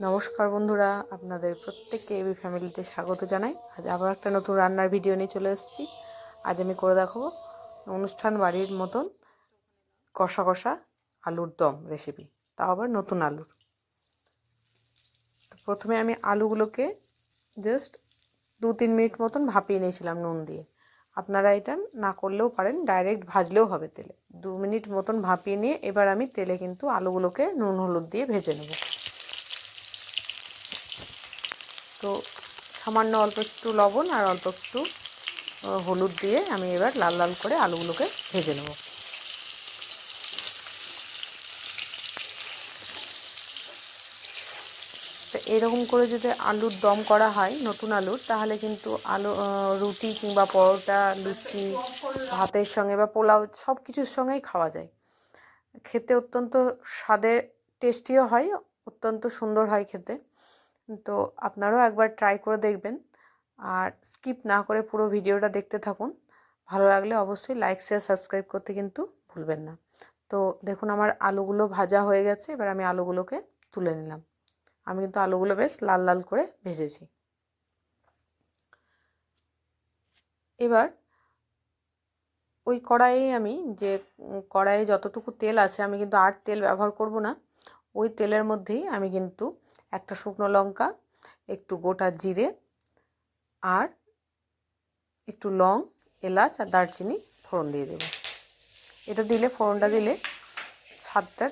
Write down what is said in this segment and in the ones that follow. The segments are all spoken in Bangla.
নমস্কার বন্ধুরা, আপনাদের প্রত্যেককে এবি ফ্যামিলিতে স্বাগত জানাই। আজ আবার একটা নতুন রান্নার ভিডিও নিয়ে চলে এসেছি। আজ আমি করে দেখাবো অনুষ্ঠান বাড়ির মতন কষা কষা আলুর দম রেসিপি, তাও আবার নতুন আলুর। তো প্রথমে আমি আলুগুলোকে জাস্ট 2-3 মিনিট মতন ভাপিয়ে নিয়েছিলাম নুন দিয়ে। আপনারা এটা না করলেও পারেন, ডাইরেক্ট ভাজলেও হবে তেলে। 2 মিনিট মতন ভাপিয়ে নিয়ে এবার আমি তেলে কিন্তু আলুগুলোকে নুন হলুদ দিয়ে ভেজে নেব। তো সামান্য অল্প একটু লবণ আর অল্প একটু হলুদ দিয়ে আমি এবার লাল লাল করে আলুগুলোকে ভেজে নেব। তো এরকম করে যদি আলুর দম করা হয় নতুন আলুর, তাহলে কিন্তু রুটি কিংবা পরোটা, লুচি, ভাতের সঙ্গে বা পোলাও সব কিছুর সঙ্গেই খাওয়া যায়। খেতে অত্যন্ত স্বাদে টেস্টিও হয়, অত্যন্ত সুন্দর হয় খেতে। তো আপনারাও একবার ট্রাই করে দেখবেন, আর স্কিপ না করে পুরো ভিডিওটা দেখতে থাকুন। ভালো লাগলে অবশ্যই লাইক, শেয়ার, সাবস্ক্রাইব করতে কিন্তু ভুলবেন না। তো দেখুন আমার আলুগুলো ভাজা হয়ে গেছে, এবার আমি আলুগুলোকে তুলে নিলাম। আমি কিন্তু আলুগুলো বেশ লাল লাল করে ভেজেছি। এবার ওই কড়াইয়ে আমি যে কড়াইয়ে যতটুকু তেল আছে, আমি কিন্তু আর তেল ব্যবহার করব না। ওই তেলের মধ্যেই আমি কিন্তু একটা শুকনো লঙ্কা, একটু গোটা জিরে আর একটু লং, এলাচ আর দারচিনি ফোড়ন দিয়ে দেবো। এটা দিলে, ফোড়নটা দিলে স্বাদটা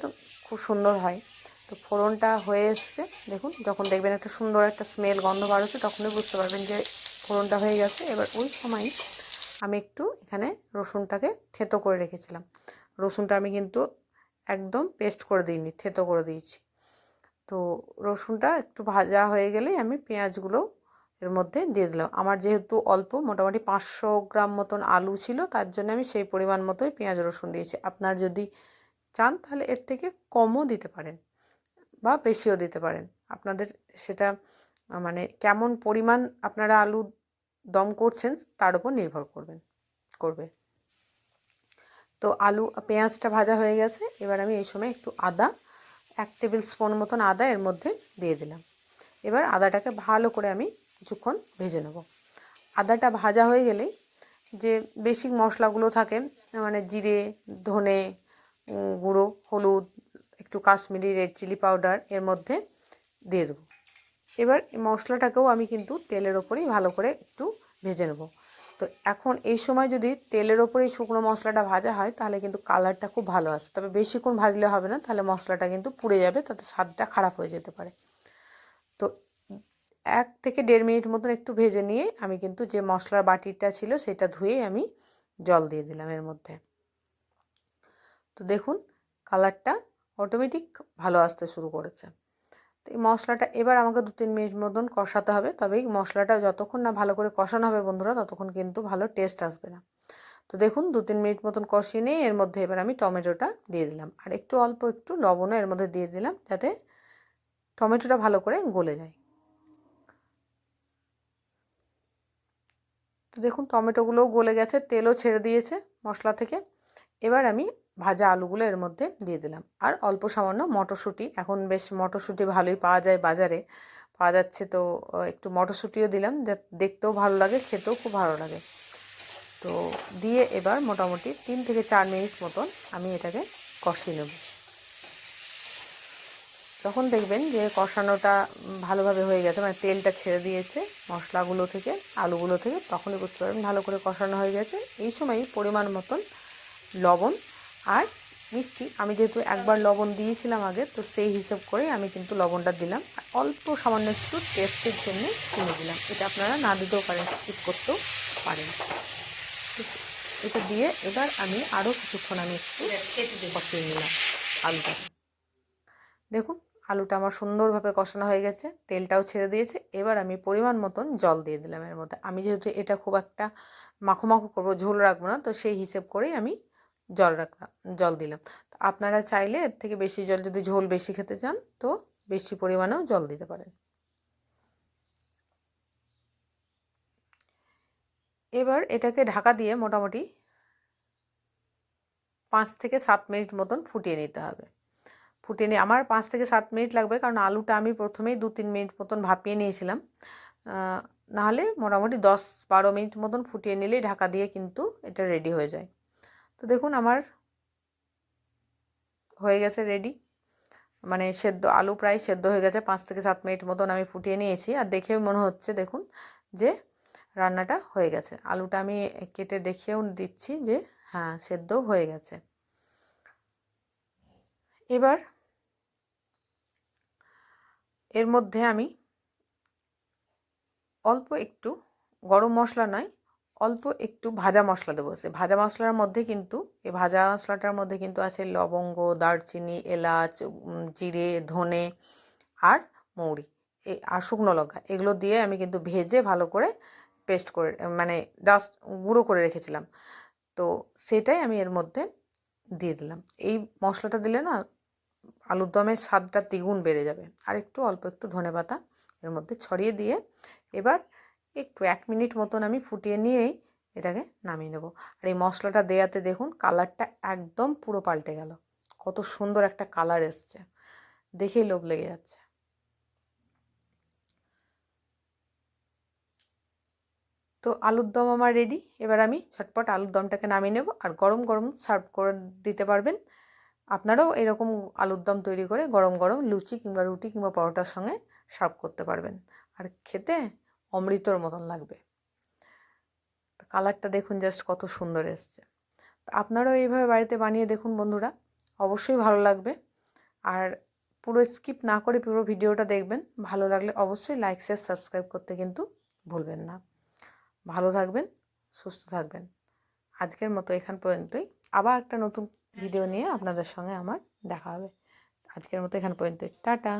খুব সুন্দর হয়। তো ফোড়নটা হয়ে এসছে, দেখুন যখন দেখবেন একটা সুন্দর একটা স্মেল, গন্ধ বার হচ্ছে, তখনই বুঝতে পারবেন যে ফোড়নটা হয়ে গেছে। এবার ওই সময় আমি একটু এখানে রসুনটাকে থেতো করে রেখেছিলাম। রসুনটা আমি কিন্তু একদম পেস্ট করে দিইনি, থেতো করে দিয়েছি। তো রসুনটা একটু ভাজা হয়ে গেলেই আমি পেঁয়াজগুলো এর মধ্যে দিয়ে দিলাম। আমার যেহেতু অল্প, মোটামুটি 500 গ্রাম মতন আলু ছিল, তার জন্য আমি সেই পরিমাণ মতোই পেঁয়াজ রসুন দিয়েছি। আপনার যদি চান তাহলে এর থেকে কমও দিতে পারেন বা বেশিও দিতে পারেন। আপনাদের সেটা মানে কেমন পরিমাণ আপনারা আলু দম করছেন তার উপর নির্ভর করবে। তো পেঁয়াজটা ভাজা হয়ে গেছে। এবার আমি এই সময় একটু আদা, 1 টেবিল স্পুন মতন আদা এর মধ্যে দিয়ে দিলাম। এবার আদাটাকে ভালো করে আমি কিছুক্ষণ ভেজে নেব। আদাটা ভাজা হয়ে গেলেই যে বেসিক মশলাগুলো থাকে, মানে জিরে, ধনে গুঁড়ো, হলুদ, একটু কাশ্মীরি রেড চিলি পাউডার এর মধ্যে দিয়ে দেবো। এবার এই মশলাটাকেও আমি কিন্তু তেলের ওপরেই ভালো করে একটু ভেজে নেব। তো এখন এই সময় যদি তেলের ওপরেই শুকনো মশলাটা ভাজা হয়, তাহলে কিন্তু কালারটা খুব ভালো আসে। তবে বেশিক্ষণ ভাজলে হবে না, তাহলে মশলাটা কিন্তু পুড়ে যাবে, তাতে স্বাদটা খারাপ হয়ে যেতে পারে। তো 1 থেকে 1.5 মিনিট মতন একটু ভেজে নিয়ে আমি কিন্তু যে মশলার বাটিটা ছিল সেটা ধুয়েই আমি জল দিয়ে দিলাম এর মধ্যে। তো দেখুন কালারটা অটোমেটিক ভালো আসতে শুরু করেছে। তো এই মশলাটা এবার আমাকে 2-3 মিনিট মতন কষাতে হবে। তবে এই মশলাটা যতক্ষণ না ভালো করে কষানো হবে বন্ধুরা, ততক্ষণ কিন্তু ভালো টেস্ট আসবে না। তো দেখুন 2-3 মিনিট মতন কষিয়ে নিয়ে এর মধ্যে এবার আমি টমেটোটা দিয়ে দিলাম, আর অল্প একটু লবণও এর মধ্যে দিয়ে দিলাম, যাতে টমেটোটা ভালো করে গলে যায়। তো দেখুন টমেটোগুলোও গলে গেছে, তেলও ছেড়ে দিয়েছে মশলা থেকে। এবার আমি ভাজা আলুগুলো এর মধ্যে দিয়ে দিলাম, আর অল্প সামান্য মটরশুঁটি, এখন বেশ মটরশুঁটি ভালোই পাওয়া যায়, বাজারে পাওয়া যাচ্ছে। তো একটু মটরশুঁটিও দিলাম, যা দেখতেও ভালো লাগে, খেতেও খুব ভালো লাগে। তো দিয়ে এবার মোটামুটি 3 থেকে 4 মিনিট মতন আমি এটাকে কষিয়ে নেব। তখন দেখবেন যে কষানোটা ভালোভাবে হয়ে গেছে, মানে তেলটা ছেড়ে দিয়েছে মশলাগুলো থেকে, আলুগুলো থেকে, তখনই বুঝতে পারবেন ভালো করে কষানো হয়ে গেছে। এই সময়ই পরিমাণ মতন লবণ আর মিষ্টি, আমি যেহেতু একবার লবণ দিয়েছিলাম আগে, তো সেই হিসাব করেই আমি কিন্তু লবণটা দিলাম। আর অল্প সামান্য একটু টেস্টের জন্য চিনি দিলাম, এটা আপনারা না দিতেও পারেন, স্কিপ করতেও পারেন। এটা দিয়ে এবার আমি আরও কিছুক্ষণ আমি একটু কষিয়ে নিলাম আলুটাকে। দেখুন আলুটা আমার সুন্দরভাবে কষানো হয়ে গেছে, তেলটাও ছেড়ে দিয়েছে। এবার আমি পরিমাণ মতন জল দিয়ে দিলাম এর মধ্যে। আমি যেহেতু এটা খুব একটা মাখো মাখো করবো, ঝোল রাখবো না, তো সেই হিসেব করেই আমি জল দিলাম। আপনারা চাইলে এর থেকে বেশি জল, যদি ঝোল বেশি খেতে চান তো বেশি পরিমাণেও জল দিতে পারেন। এবার এটাকে ঢাকা দিয়ে মোটামুটি 5 থেকে 7 মিনিট মতন ফুটিয়ে নিতে হবে। ফুটিয়ে নিয়ে আমার 5 থেকে 7 মিনিট লাগবে, কারণ আলুটা আমি প্রথমেই 2-3 মিনিট মতন ভাপিয়ে নিয়েছিলাম। নাহলে মোটামুটি 10-12 মিনিট মতন ফুটিয়ে নিলেই ঢাকা দিয়ে কিন্তু এটা রেডি হয়ে যায়। তো দেখুন আমার হয়ে গেছে রেডি, মানে সেদ্ধ আলু প্রায় সেদ্ধ হয়ে গেছে। 5 থেকে 7 মিনিট মতন আমি ফুটিয়ে নিয়েছি, আর দেখেও মনে হচ্ছে দেখুন যে রান্নাটা হয়ে গেছে। আলুটা আমি কেটে দেখেও দিচ্ছি যে হ্যাঁ সেদ্ধ হয়ে গেছে। এবার এর মধ্যে আমি অল্প একটু, গরম মশলা নয়, অল্প একটু ভাজা মশলা দেবো। সে ভাজা মশলার মধ্যে কিন্তু, এই ভাজা মশলাটার মধ্যে কিন্তু আছে লবঙ্গ, দারচিনি, এলাচ, জিরে, ধনে আর মৌরি আর শুকনো লঙ্কা। এগুলো দিয়ে আমি কিন্তু ভেজে ভালো করে পেস্ট করে, মানে ডাস্ট গুঁড়ো করে রেখেছিলাম। তো সেটাই আমি এর মধ্যে দিয়ে দিলাম। এই মশলাটা দিলে না আলুর দমের স্বাদটা দ্বিগুণ বেড়ে যাবে। আর একটু অল্প একটু ধনেপাতা এর মধ্যে ছড়িয়ে দিয়ে এবার একটু 1 মিনিট মতন আমি ফুটিয়ে নিয়েই এটাকে নামিয়ে নেব। আর এই মশলাটা দেওয়াতে দেখুন কালারটা একদম পুরো পাল্টে গেল, কত সুন্দর একটা কালার এসছে, দেখেই লোভ লেগে যাচ্ছে। তো আলুর দম আমার রেডি। এবার আমি ঝটপট আলুর দমটাকে নামিয়ে নেব, আর গরম গরম সার্ভ করে দিতে পারবেন। আপনারাও এরকম আলুর দম তৈরি করে গরম গরম লুচি কিংবা রুটি কিংবা পরোটার সঙ্গে সার্ভ করতে পারবেন, আর খেতে অমৃতর মতন লাগবে। কালারটা দেখুন জাস্ট কত সুন্দর এসছে। আপনারাও এইভাবে বাড়িতে বানিয়ে দেখুন বন্ধুরা, অবশ্যই ভালো লাগবে। আর পুরো স্কিপ না করে পুরো ভিডিওটা দেখবেন। ভালো লাগলে অবশ্যই লাইক শেয়ার সাবস্ক্রাইব করতে কিন্তু ভুলবেন না। ভালো থাকবেন, সুস্থ থাকবেন। আজকের মতো এখান পর্যন্তই। আবার একটা নতুন ভিডিও নিয়ে আপনাদের সঙ্গে আমার দেখা হবে। আজকের মতো এখান পর্যন্তই। টাটা।